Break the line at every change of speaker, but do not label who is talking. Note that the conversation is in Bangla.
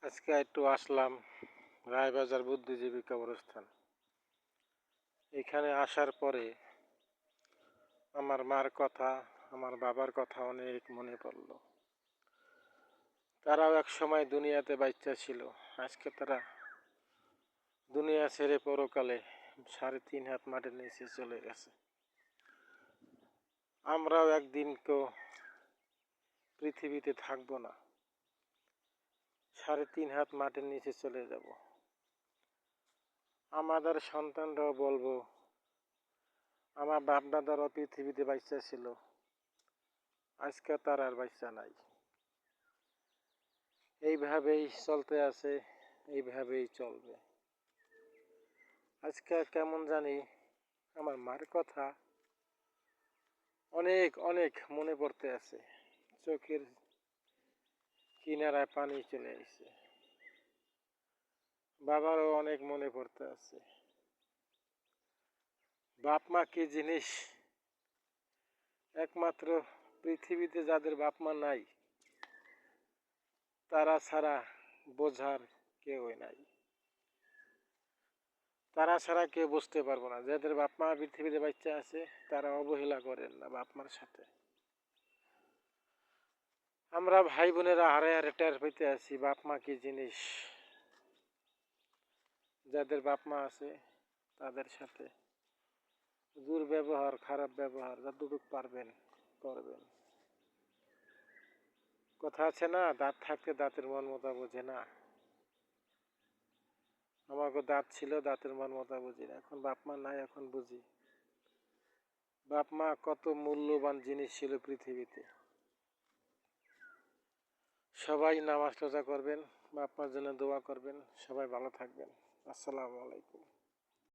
আজকে একটু আসলাম রায়বাজার বুদ্ধিজীবী কবরস্থান। এখানে আসার পরে আমার মার কথা, আমার বাবার কথা অনেক মনে পড়ল। তারাও এক সময় দুনিয়াতে বাচ্চা ছিল। আজকে তারা দুনিয়া ছেড়ে পরকালে 3.5 হাত মাটির নিচে চলে গেছে। আমরাও একদিন তো পৃথিবীতে থাকবো না, 3.5 হাত মাটির নিচে চলে যাব। আমাদের সন্তানরাও বলবো আমার বাপ দাদারও পৃথিবীতে বাচ্চা ছিল, আজকে তার আর বাচ্চা নাই। এইভাবেই চলতে আছে, এইভাবেই চলবে। আজকে কেমন জানি আমার মার কথা অনেক অনেক মনে পড়তে আছে। চোখের কিনারায় পানি চলে আসছে। বাবারও অনেক মনে পড়তে আছে। বাপ মা কি জিনিস, একমাত্র পৃথিবীতে যাদের বাপ মা নাই তারা ছাড়া বোঝার কেউই নাই। তারা ছাড়া কেউ বুঝতে পারবো না। যাদের বাপ মা পৃথিবীতে বাচ্চা আছে তারা অবহেলা করেন না বাপ মার সাথে। আমরা ভাই বোনেরা হারে হারে টের পেতে আছি বাপ মা কি জিনিস। যাদের বাপ মা আছে তাদের সাথে দুর্ব্যবহার, খারাপ ব্যবহার যতটুকু পারবেন করবেন। কথা আছে না, দাঁত থাকতে দাঁতের মন মতো বোঝে না। আমাকে দাঁত ছিল, দাঁতের মন মতো বুঝি না। এখন বাপ মা নাই, এখন বুঝি বাপ মা কত মূল্যবান জিনিস ছিল পৃথিবীতে। সবাই নামাজ রোজা করবেন, বাপ মার জন্য দোয়া করবেন। সবাই ভালো থাকবেন। আসসালামু আলাইকুম।